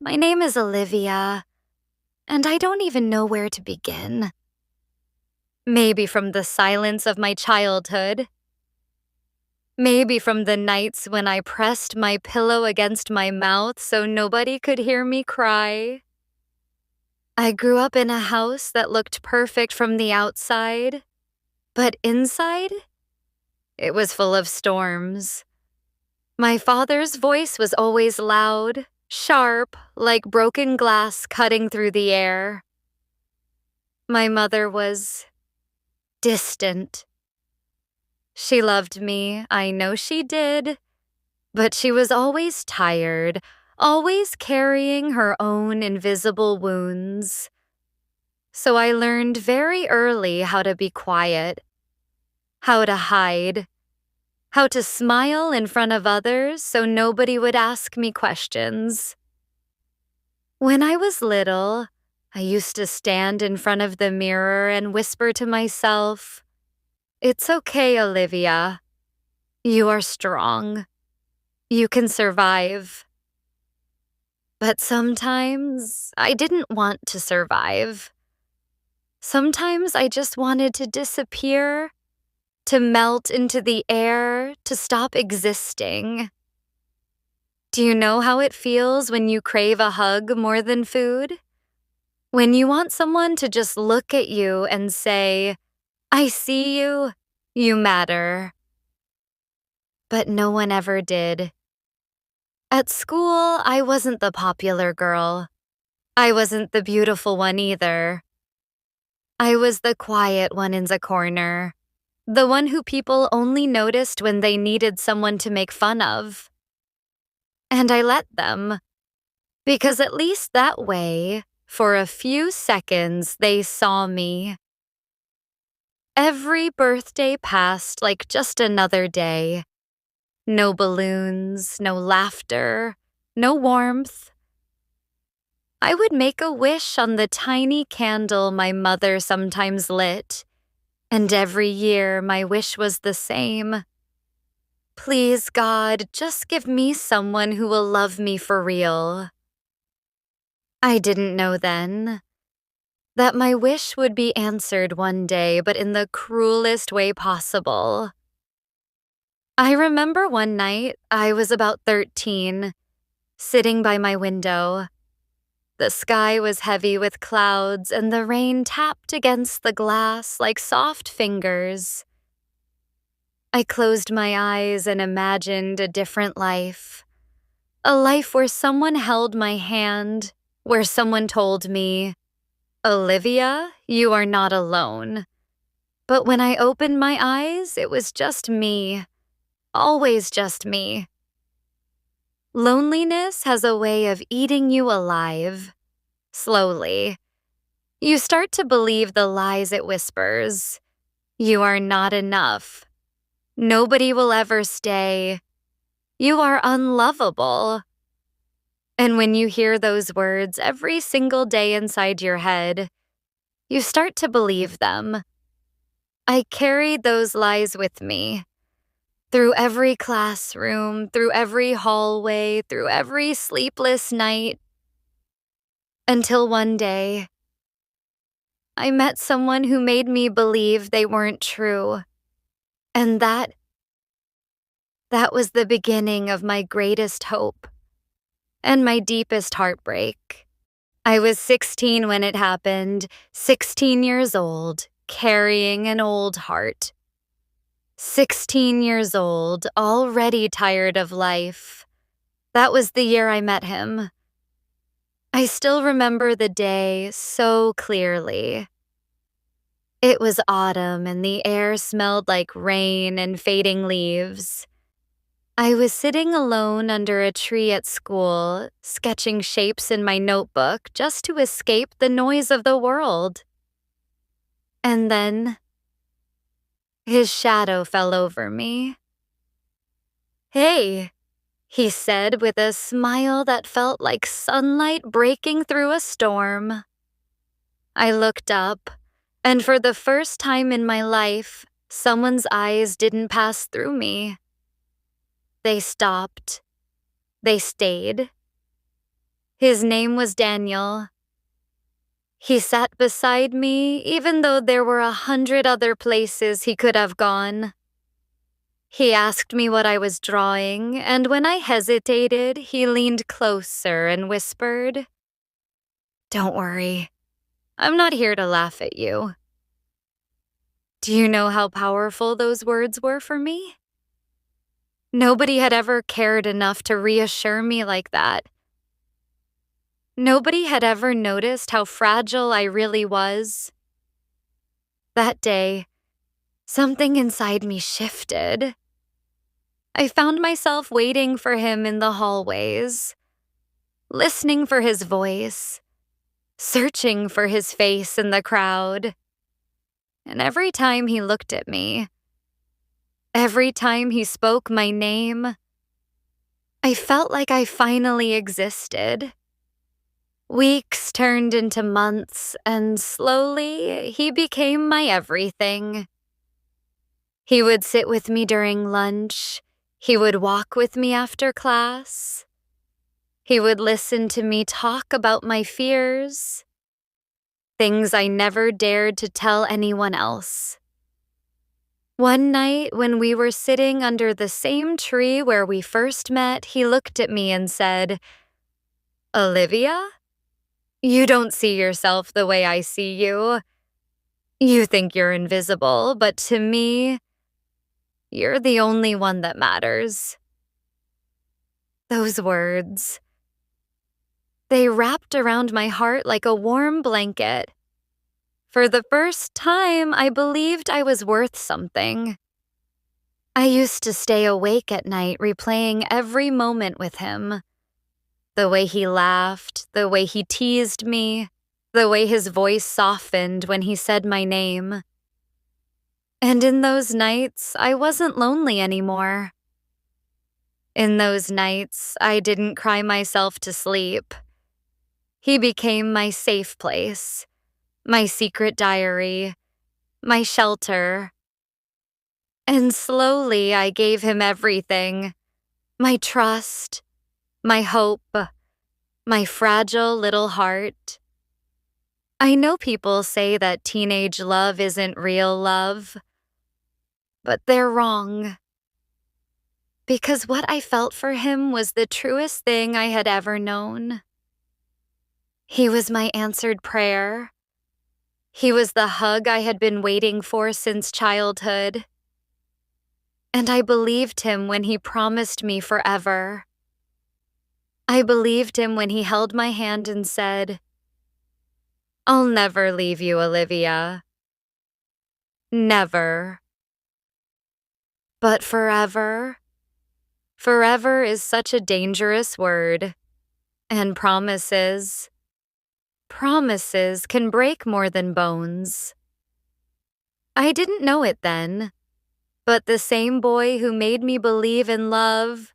my name is Olivia, and I don't even know where to begin. Maybe from the silence of my childhood. Maybe from the nights when I pressed my pillow against my mouth so nobody could hear me cry. I grew up in a house that looked perfect from the outside, but inside, it was full of storms. My father's voice was always loud, sharp, like broken glass cutting through the air. My mother was distant. She loved me, I know she did, but she was always tired, always carrying her own invisible wounds. So I learned very early how to be quiet, how to hide, how to smile in front of others so nobody would ask me questions. When I was little, I used to stand in front of the mirror and whisper to myself, "It's okay, Olivia. You are strong. You can survive." But sometimes I didn't want to survive. Sometimes I just wanted to disappear, to melt into the air, to stop existing. Do you know how it feels when you crave a hug more than food? When you want someone to just look at you and say, "I see you, you matter." But no one ever did. At school, I wasn't the popular girl. I wasn't the beautiful one either. I was the quiet one in the corner, the one who people only noticed when they needed someone to make fun of. And I let them, because at least that way, for a few seconds, they saw me. Every birthday passed like just another day. No balloons, no laughter, no warmth. I would make a wish on the tiny candle my mother sometimes lit, and every year my wish was the same. "Please, God, just give me someone who will love me for real." I didn't know then that my wish would be answered one day, but in the cruelest way possible. I remember one night, I was about 13, sitting by my window. The sky was heavy with clouds, and the rain tapped against the glass like soft fingers. I closed my eyes and imagined a different life. A life where someone held my hand, where someone told me, "Olivia, you are not alone." But when I opened my eyes, it was just me. Always just me. Loneliness has a way of eating you alive. Slowly. You start to believe the lies it whispers. You are not enough. Nobody will ever stay. You are unlovable. And when you hear those words every single day inside your head, you start to believe them. I carried those lies with me. Through every classroom, through every hallway, through every sleepless night. Until one day, I met someone who made me believe they weren't true. And that was the beginning of my greatest hope and my deepest heartbreak. I was 16 when it happened, 16 years old, carrying an old heart. 16 years old, already tired of life. That was the year I met him. I still remember the day so clearly. It was autumn and the air smelled like rain and fading leaves. I was sitting alone under a tree at school, sketching shapes in my notebook just to escape the noise of the world. And then his shadow fell over me. "Hey," he said with a smile that felt like sunlight breaking through a storm. I looked up, and for the first time in my life, someone's eyes didn't pass through me. They stopped. They stayed. His name was Daniel. He sat beside me, even though there were 100 other places he could have gone. He asked me what I was drawing, and when I hesitated, he leaned closer and whispered, "Don't worry, I'm not here to laugh at you." Do you know how powerful those words were for me? Nobody had ever cared enough to reassure me like that. Nobody had ever noticed how fragile I really was. That day, something inside me shifted. I found myself waiting for him in the hallways, listening for his voice, searching for his face in the crowd. And every time he looked at me, every time he spoke my name, I felt like I finally existed. Weeks turned into months, and slowly he became my everything. He would sit with me during lunch. He would walk with me after class. He would listen to me talk about my fears, things I never dared to tell anyone else. One night, when we were sitting under the same tree where we first met, he looked at me and said, "Olivia, you don't see yourself the way I see you. You think you're invisible, but to me, you're the only one that matters." Those words, they wrapped around my heart like a warm blanket. For the first time, I believed I was worth something. I used to stay awake at night replaying every moment with him. The way he laughed, the way he teased me, the way his voice softened when he said my name. And in those nights, I wasn't lonely anymore. In those nights, I didn't cry myself to sleep. He became my safe place, my secret diary, my shelter. And slowly I gave him everything, my trust, my hope, my fragile little heart. I know people say that teenage love isn't real love, but they're wrong. Because what I felt for him was the truest thing I had ever known. He was my answered prayer. He was the hug I had been waiting for since childhood. And I believed him when he promised me forever. I believed him when he held my hand and said, "I'll never leave you, Olivia. Never." But forever? Forever is such a dangerous word. And promises can break more than bones. I didn't know it then, but the same boy who made me believe in love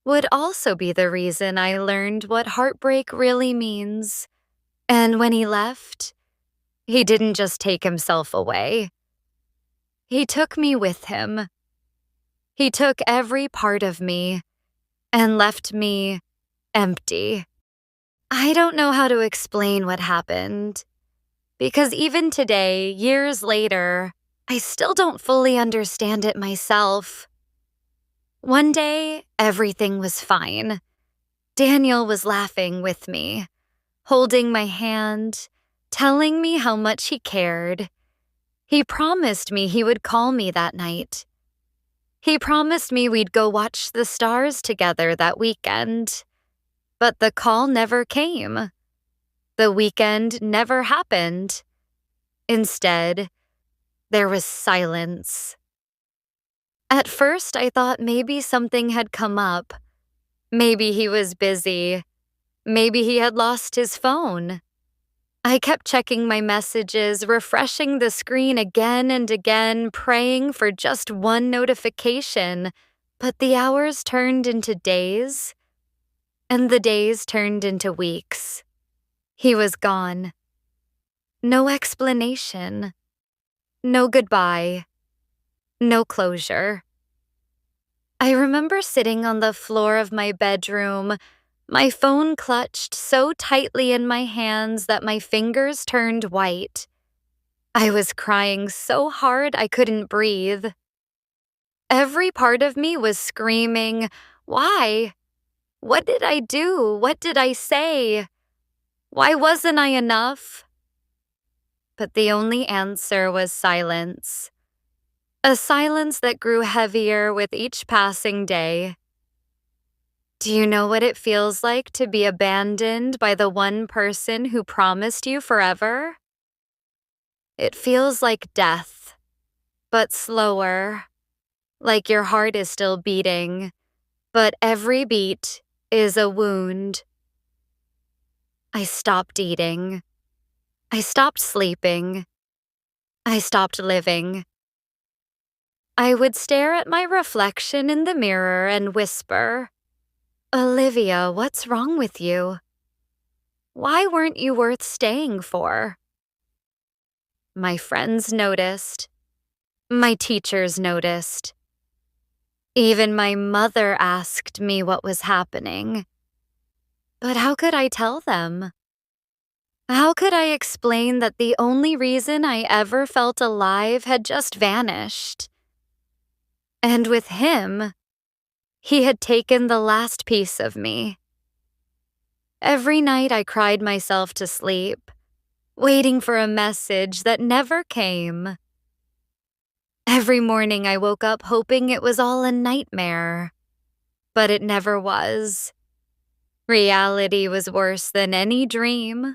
would also be the reason I learned what heartbreak really means. And when he left, he didn't just take himself away. He took me with him. He took every part of me and left me empty. I don't know how to explain what happened, because even today, years later, I still don't fully understand it myself. One day, everything was fine. Daniel was laughing with me, holding my hand, telling me how much he cared. He promised me he would call me that night. He promised me we'd go watch the stars together that weekend. But the call never came. The weekend never happened. Instead, there was silence. At first, I thought maybe something had come up. Maybe he was busy. Maybe he had lost his phone. I kept checking my messages, refreshing the screen again and again, praying for just one notification. But the hours turned into days, and the days turned into weeks. He was gone. No explanation. No goodbye. No closure. I remember sitting on the floor of my bedroom, My phone clutched so tightly in my hands that my fingers turned white. I was crying so hard I couldn't breathe. Every part of me was screaming, "Why? What did I do? What did I say? Why wasn't I enough?" But the only answer was silence. A silence that grew heavier with each passing day. Do you know what it feels like to be abandoned by the one person who promised you forever? It feels like death, but slower, like your heart is still beating, but every beat is a wound. I stopped eating. I stopped sleeping. I stopped living. I would stare at my reflection in the mirror and whisper, "Olivia, what's wrong with you? Why weren't you worth staying for?" My friends noticed. My teachers noticed. Even my mother asked me what was happening. But how could I tell them? How could I explain that the only reason I ever felt alive had just vanished? And with him, he had taken the last piece of me. Every night I cried myself to sleep, waiting for a message that never came. Every morning I woke up hoping it was all a nightmare, but it never was. Reality was worse than any dream.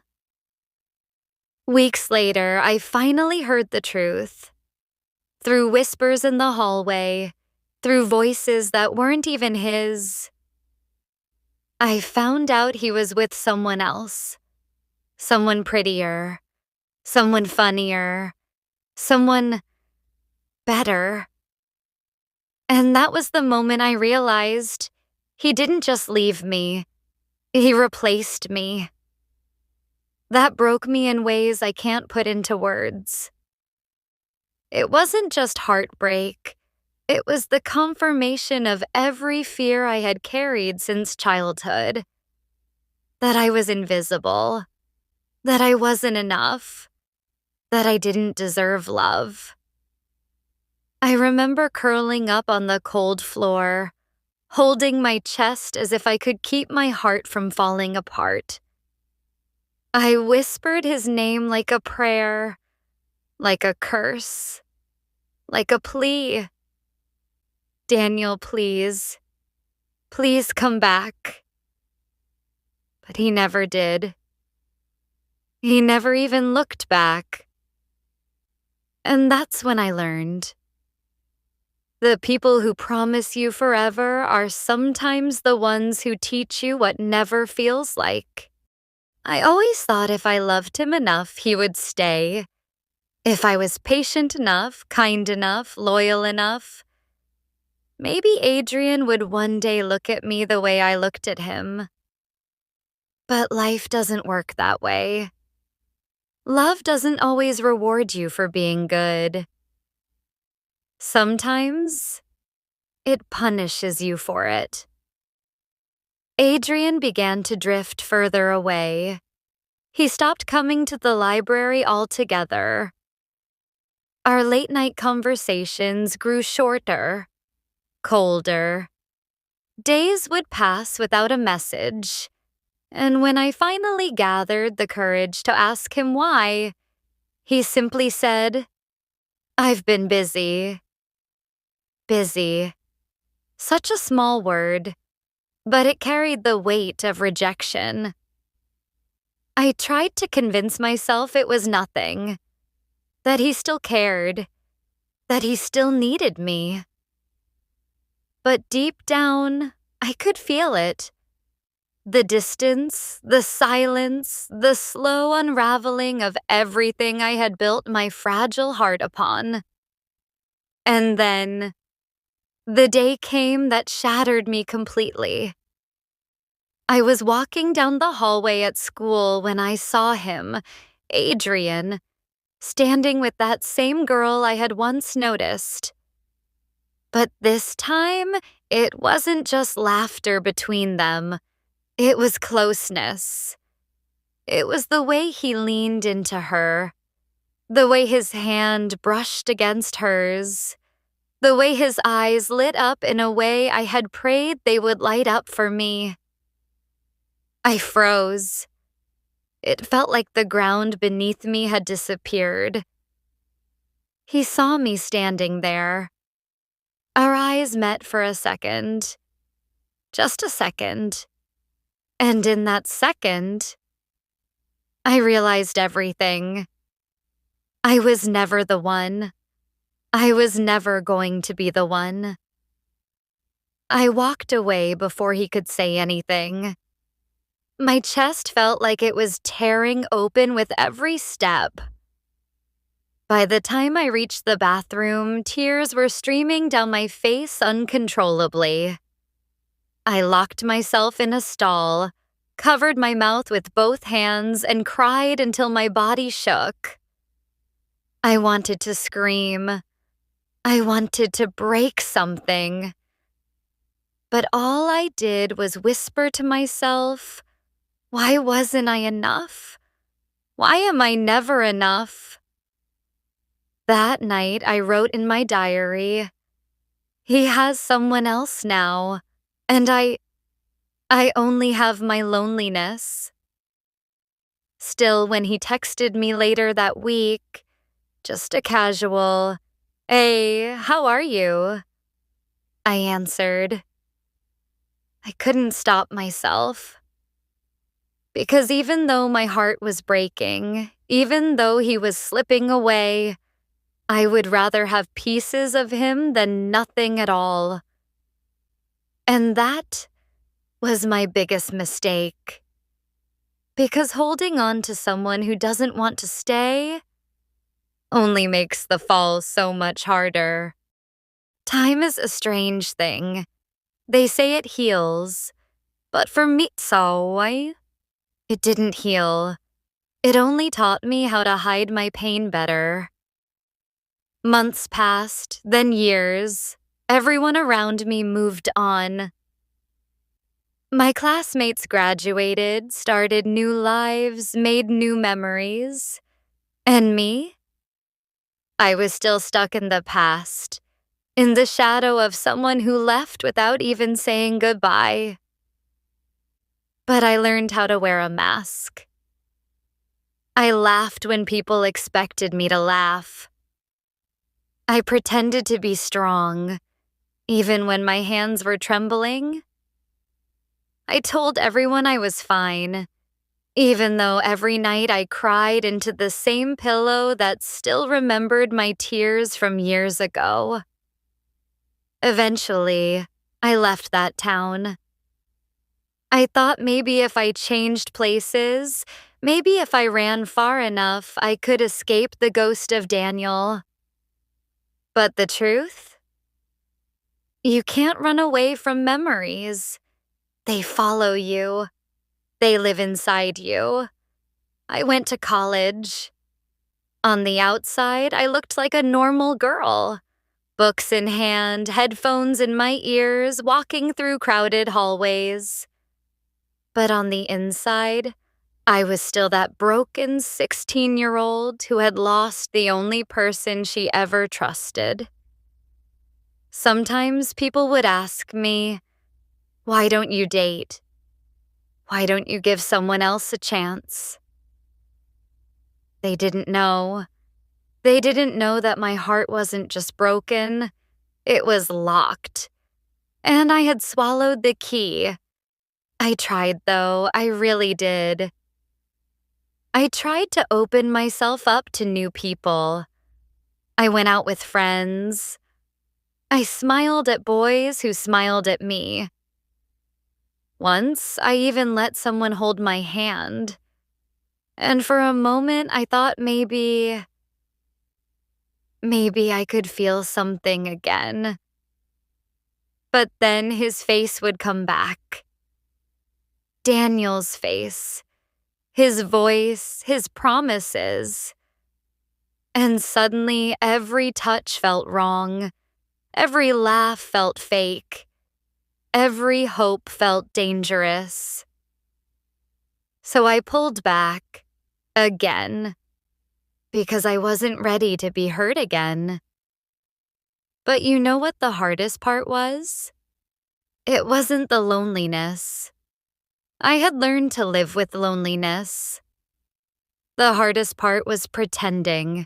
Weeks later, I finally heard the truth. Through whispers in the hallway, through voices that weren't even his. I found out he was with someone else. Someone prettier. Someone funnier. Someone better. And that was the moment I realized he didn't just leave me. He replaced me. That broke me in ways I can't put into words. It wasn't just heartbreak. It was the confirmation of every fear I had carried since childhood. That I was invisible. That I wasn't enough. That I didn't deserve love. I remember curling up on the cold floor, holding my chest as if I could keep my heart from falling apart. I whispered his name like a prayer, like a curse, like a plea. "Daniel, please, please come back." But he never did. He never even looked back. And that's when I learned. The people who promise you forever are sometimes the ones who teach you what never feels like. I always thought if I loved him enough, he would stay. If I was patient enough, kind enough, loyal enough, maybe Adrian would one day look at me the way I looked at him. But life doesn't work that way. Love doesn't always reward you for being good. Sometimes, it punishes you for it. Adrian began to drift further away. He stopped coming to the library altogether. Our late-night conversations grew shorter, colder. Days would pass without a message, and when I finally gathered the courage to ask him why, he simply said, "I've been busy." Busy. Such a small word, but it carried the weight of rejection. I tried to convince myself it was nothing, that he still cared, that he still needed me. But deep down, I could feel it. The distance, the silence, the slow unraveling of everything I had built my fragile heart upon. And then, the day came that shattered me completely. I was walking down the hallway at school when I saw him, Adrian, standing with that same girl I had once noticed. But this time, it wasn't just laughter between them. It was closeness. It was the way he leaned into her, the way his hand brushed against hers, the way his eyes lit up in a way I had prayed they would light up for me. I froze. It felt like the ground beneath me had disappeared. He saw me standing there. Our eyes met for a second. Just a second. And in that second, I realized everything. I was never the one. I was never going to be the one. I walked away before he could say anything. My chest felt like it was tearing open with every step. By the time I reached the bathroom, tears were streaming down my face uncontrollably. I locked myself in a stall, covered my mouth with both hands, and cried until my body shook. I wanted to scream. I wanted to break something. But all I did was whisper to myself, why wasn't I enough? Why am I never enough? That night, I wrote in my diary, he has someone else now, and I only have my loneliness. Still, when he texted me later that week, just a casual, "Hey, how are you?" I answered. I couldn't stop myself. Because even though my heart was breaking, even though he was slipping away, I would rather have pieces of him than nothing at all. And that was my biggest mistake. Because holding on to someone who doesn't want to stay only makes the fall so much harder. Time is a strange thing. They say it heals, but for me, it didn't heal. It only taught me how to hide my pain better. Months passed, then years. Everyone around me moved on. My classmates graduated, started new lives, made new memories. And me? I was still stuck in the past, in the shadow of someone who left without even saying goodbye. But I learned how to wear a mask. I laughed when people expected me to laugh. I pretended to be strong, even when my hands were trembling. I told everyone I was fine, even though every night I cried into the same pillow that still remembered my tears from years ago. Eventually, I left that town. I thought maybe if I changed places, maybe if I ran far enough, I could escape the ghost of Daniel. But the truth? You can't run away from memories. They follow you. They live inside you. I went to college. On the outside, I looked like a normal girl. Books in hand, headphones in my ears, walking through crowded hallways. But on the inside, I was still that broken 16-year-old who had lost the only person she ever trusted. Sometimes people would ask me, why don't you date? Why don't you give someone else a chance? They didn't know. They didn't know that my heart wasn't just broken, it was locked. And I had swallowed the key. I tried, though, I really did. I tried to open myself up to new people. I went out with friends. I smiled at boys who smiled at me. Once, I even let someone hold my hand. And for a moment, I thought maybe I could feel something again. But then his face would come back. Daniel's face. His voice, his promises. And suddenly, every touch felt wrong. Every laugh felt fake. Every hope felt dangerous. So I pulled back again because I wasn't ready to be hurt again. But you know what the hardest part was? It wasn't the loneliness. I had learned to live with loneliness. The hardest part was pretending.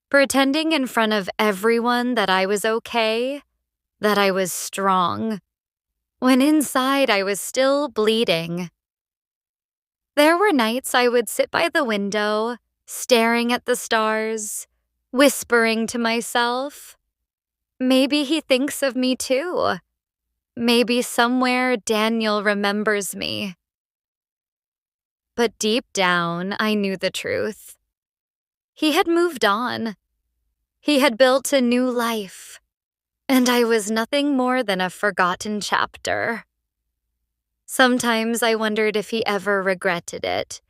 Pretending in front of everyone that I was okay, that I was strong, when inside I was still bleeding. There were nights I would sit by the window, staring at the stars, whispering to myself, maybe he thinks of me too. Maybe somewhere Daniel remembers me. But deep down, I knew the truth. He had moved on. He had built a new life. And I was nothing more than a forgotten chapter. Sometimes I wondered if he ever regretted it,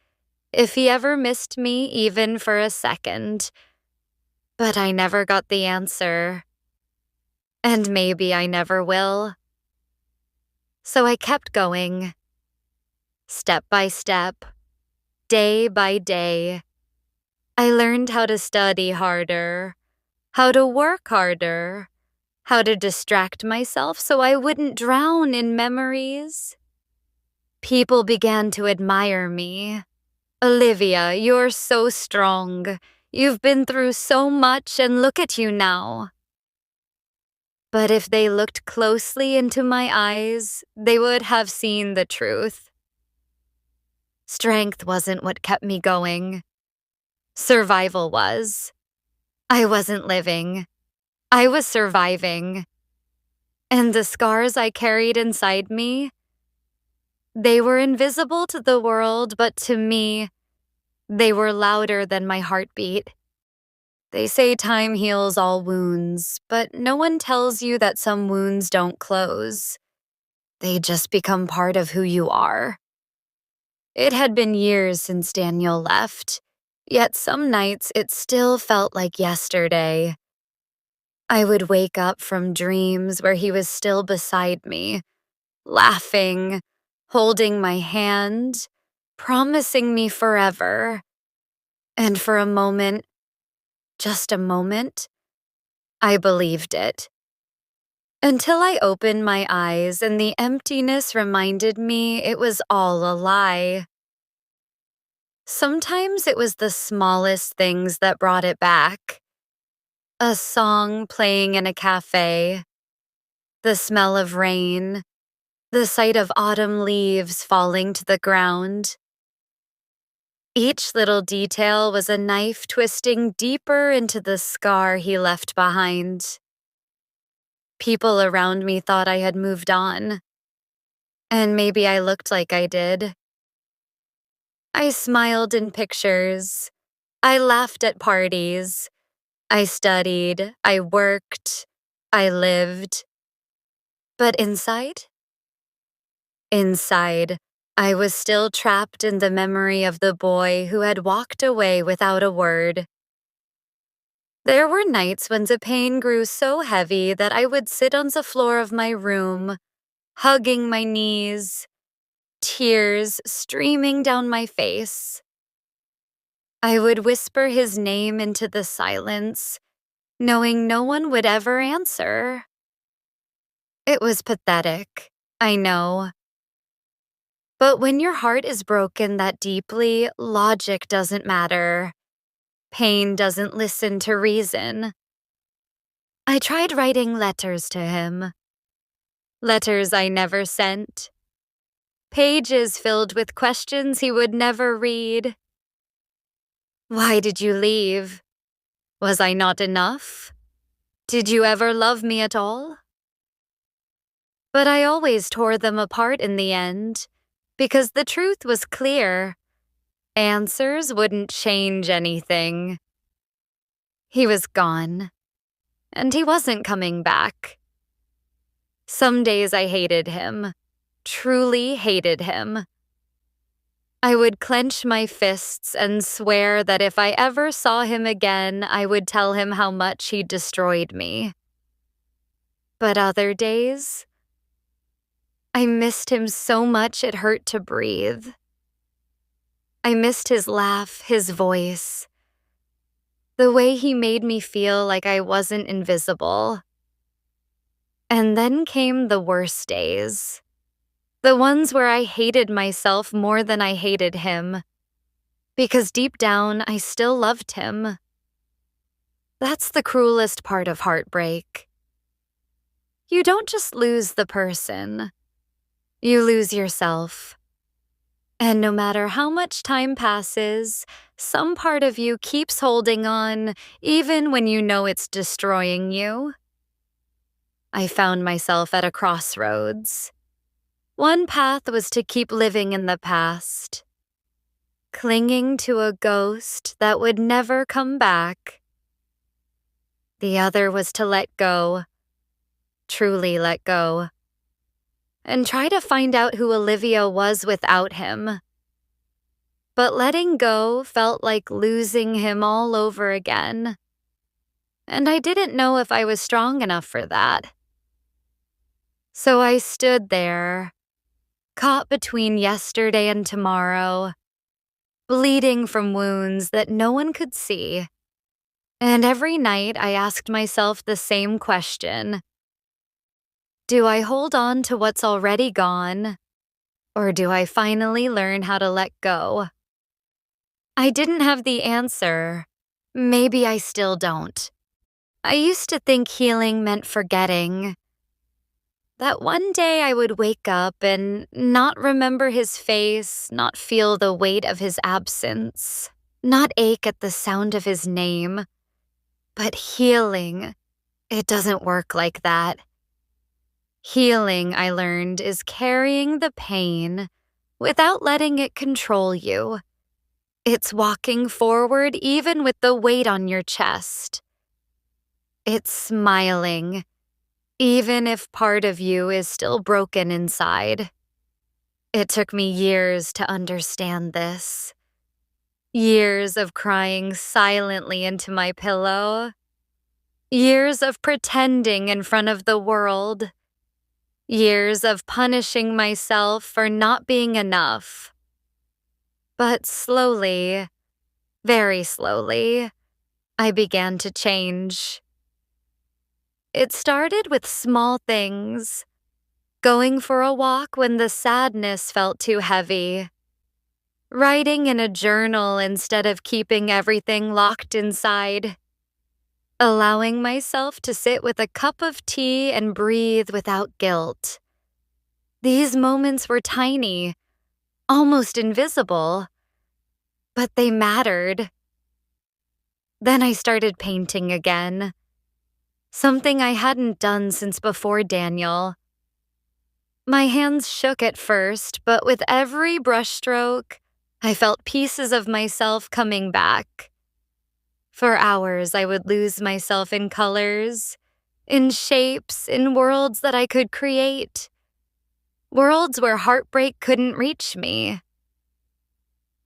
if he ever missed me even for a second. But I never got the answer. And maybe I never will. So I kept going. Step by step, day by day. I learned how to study harder, how to work harder, how to distract myself so I wouldn't drown in memories. People began to admire me. Olivia, you're so strong. You've been through so much and look at you now. But if they looked closely into my eyes, they would have seen the truth. Strength wasn't what kept me going. Survival was. I wasn't living. I was surviving. And the scars I carried inside me, they were invisible to the world, but to me, they were louder than my heartbeat. They say time heals all wounds, but no one tells you that some wounds don't close. They just become part of who you are. It had been years since Daniel left, yet some nights it still felt like yesterday. I would wake up from dreams where he was still beside me, laughing, holding my hand, promising me forever. And for a moment, just a moment, I believed it. Until I opened my eyes and the emptiness reminded me it was all a lie. Sometimes it was the smallest things that brought it back. A song playing in a cafe, the smell of rain, the sight of autumn leaves falling to the ground. Each little detail was a knife twisting deeper into the scar he left behind. People around me thought I had moved on, and maybe I looked like I did. I smiled in pictures. I laughed at parties. I studied. I worked. I lived. But inside? Inside, I was still trapped in the memory of the boy who had walked away without a word. There were nights when the pain grew so heavy that I would sit on the floor of my room, hugging my knees, tears streaming down my face. I would whisper his name into the silence, knowing no one would ever answer. It was pathetic, I know. But when your heart is broken that deeply, logic doesn't matter. Pain doesn't listen to reason. I tried writing letters to him. Letters I never sent. Pages filled with questions he would never read. Why did you leave? Was I not enough? Did you ever love me at all? But I always tore them apart in the end, because the truth was clear. Answers wouldn't change anything. He was gone, and he wasn't coming back. Some days I hated him, truly hated him. I would clench my fists and swear that if I ever saw him again, I would tell him how much he destroyed me. But other days, I missed him so much it hurt to breathe. I missed his laugh, his voice, the way he made me feel like I wasn't invisible. And then came the worst days. The ones where I hated myself more than I hated him. Because deep down, I still loved him. That's the cruelest part of heartbreak. You don't just lose the person. You lose yourself. And no matter how much time passes, some part of you keeps holding on, even when you know it's destroying you. I found myself at a crossroads. One path was to keep living in the past, clinging to a ghost that would never come back. The other was to let go, truly let go, and try to find out who Olivia was without him. But letting go felt like losing him all over again. And I didn't know if I was strong enough for that. So I stood there, caught between yesterday and tomorrow, bleeding from wounds that no one could see. And every night I asked myself the same question. Do I hold on to what's already gone, or do I finally learn how to let go? I didn't have the answer. Maybe I still don't. I used to think healing meant forgetting. That one day I would wake up and not remember his face, not feel the weight of his absence, not ache at the sound of his name. But healing, it doesn't work like that. Healing, I learned, is carrying the pain without letting it control you. It's walking forward even with the weight on your chest. It's smiling, even if part of you is still broken inside. It took me years to understand this. Years of crying silently into my pillow. Years of pretending in front of the world. Years of punishing myself for not being enough. But slowly, very slowly, I began to change. It started with small things. Going for a walk when the sadness felt too heavy. Writing in a journal instead of keeping everything locked inside. Allowing myself to sit with a cup of tea and breathe without guilt. These moments were tiny, almost invisible, but they mattered. Then I started painting again, something I hadn't done since before Daniel. My hands shook at first, but with every brushstroke, I felt pieces of myself coming back. For hours, I would lose myself in colors, in shapes, in worlds that I could create. Worlds where heartbreak couldn't reach me.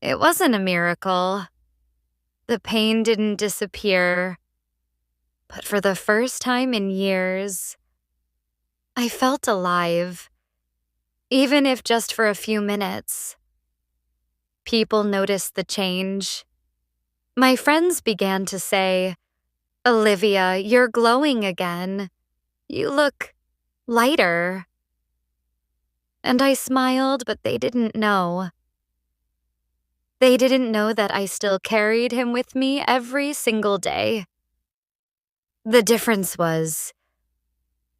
It wasn't a miracle. The pain didn't disappear. But for the first time in years, I felt alive, even if just for a few minutes. People noticed the change. My friends began to say, "Olivia, you're glowing again. You look lighter." And I smiled, but they didn't know. They didn't know that I still carried him with me every single day. The difference was,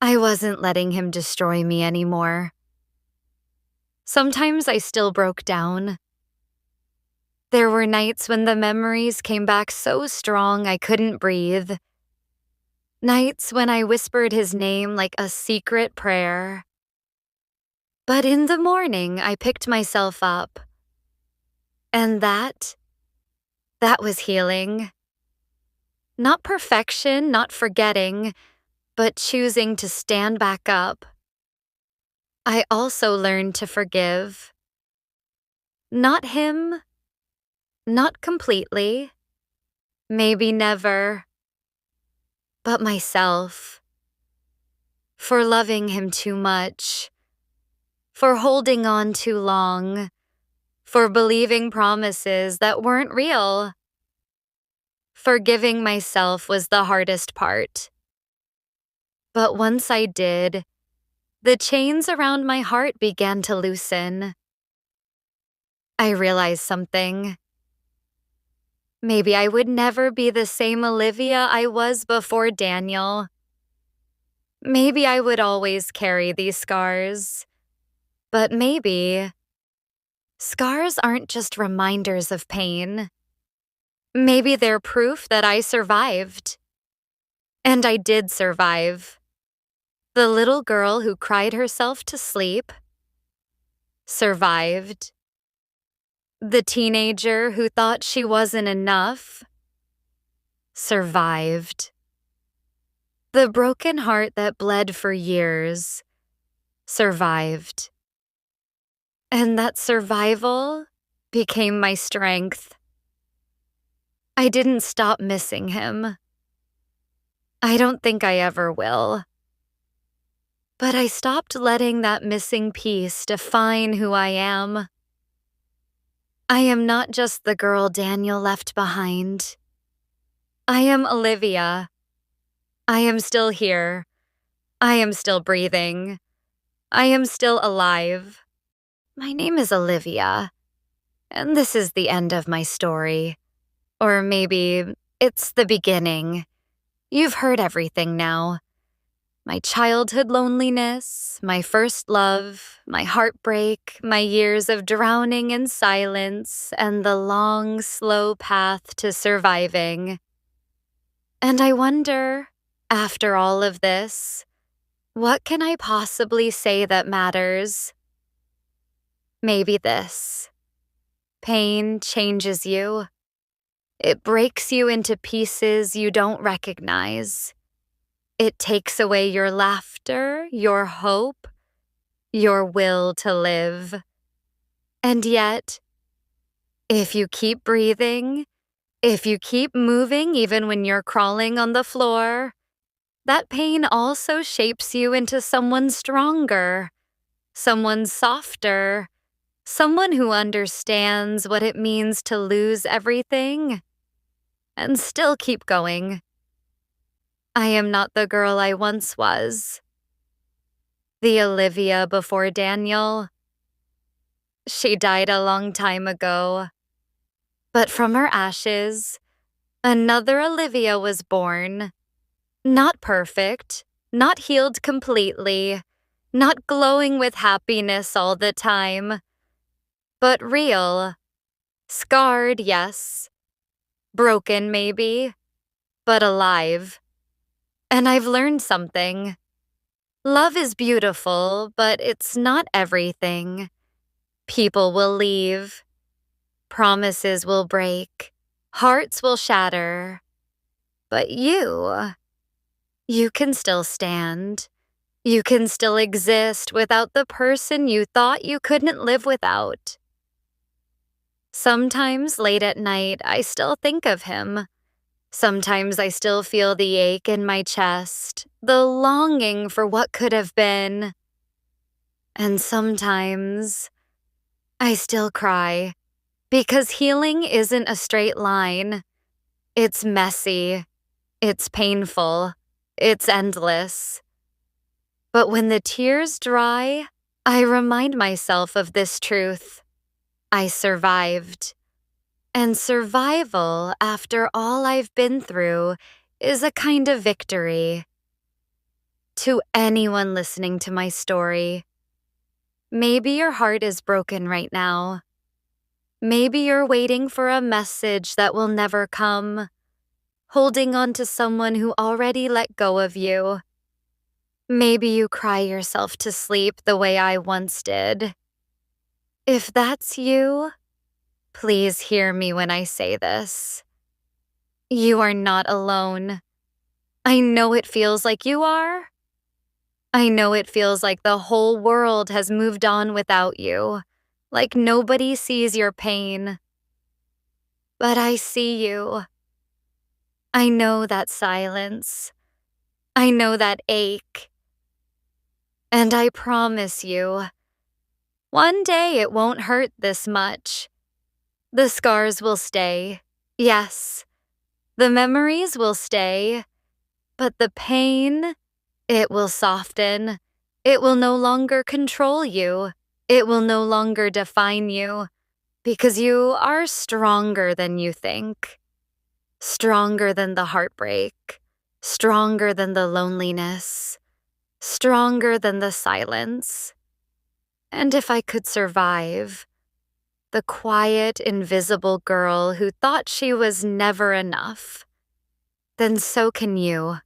I wasn't letting him destroy me anymore. Sometimes I still broke down. There were nights when the memories came back so strong I couldn't breathe. Nights when I whispered his name like a secret prayer. But in the morning, I picked myself up. And that was healing. Not perfection, not forgetting, but choosing to stand back up. I also learned to forgive. Not him, not completely, maybe never, but myself. For loving him too much, for holding on too long, for believing promises that weren't real. Forgiving myself was the hardest part. But once I did, the chains around my heart began to loosen. I realized something. Maybe I would never be the same Olivia I was before Daniel. Maybe I would always carry these scars. But maybe scars aren't just reminders of pain. Maybe they're proof that I survived. And I did survive. The little girl who cried herself to sleep survived. The teenager who thought she wasn't enough survived. The broken heart that bled for years survived. And that survival became my strength. I didn't stop missing him. I don't think I ever will. But I stopped letting that missing piece define who I am. I am not just the girl Daniel left behind. I am Olivia. I am still here. I am still breathing. I am still alive. My name is Olivia, and this is the end of my story. Or maybe it's the beginning. You've heard everything now. My childhood loneliness, my first love, my heartbreak, my years of drowning in silence, and the long, slow path to surviving. And I wonder, after all of this, what can I possibly say that matters? Maybe this. Pain changes you. It breaks you into pieces you don't recognize. It takes away your laughter, your hope, your will to live. And yet, if you keep breathing, if you keep moving even when you're crawling on the floor, that pain also shapes you into someone stronger, someone softer, someone who understands what it means to lose everything and still keep going. I am not the girl I once was. The Olivia before Daniel. She died a long time ago. But from her ashes, another Olivia was born. Not perfect, not healed completely, not glowing with happiness all the time, but real. Scarred, yes. Broken, maybe, but alive. And I've learned something. Love is beautiful, but it's not everything. People will leave. Promises will break. Hearts will shatter. But you can still stand. You can still exist without the person you thought you couldn't live without. Sometimes late at night, I still think of him. Sometimes I still feel the ache in my chest, the longing for what could have been. And sometimes I still cry, because healing isn't a straight line. It's messy, it's painful, it's endless. But when the tears dry, I remind myself of this truth. I survived. And survival, after all I've been through, is a kind of victory. To anyone listening to my story, maybe your heart is broken right now. Maybe you're waiting for a message that will never come, holding on to someone who already let go of you. Maybe you cry yourself to sleep the way I once did. If that's you, please hear me when I say this. You are not alone. I know it feels like you are. I know it feels like the whole world has moved on without you, like nobody sees your pain. But I see you. I know that silence. I know that ache. And I promise you, One day it won't hurt this much. The scars will stay, yes. The memories will stay, but the pain, it will soften. It will no longer control you. It will no longer define you, because you are stronger than you think. Stronger than the heartbreak. Stronger than the loneliness. Stronger than the silence. And if I could survive, the quiet, invisible girl who thought she was never enough, then so can you.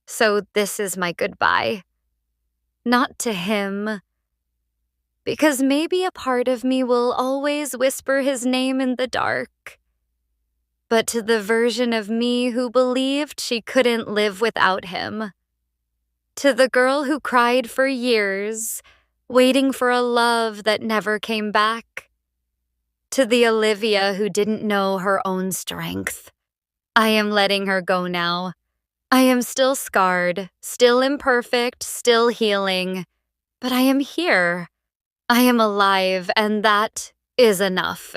So this is my goodbye. Not to him, because maybe a part of me will always whisper his name in the dark, but to the version of me who believed she couldn't live without him. To the girl who cried for years, waiting for a love that never came back. To the Olivia who didn't know her own strength. I am letting her go now. I am still scarred, still imperfect, still healing, but I am here. I am alive, and that is enough.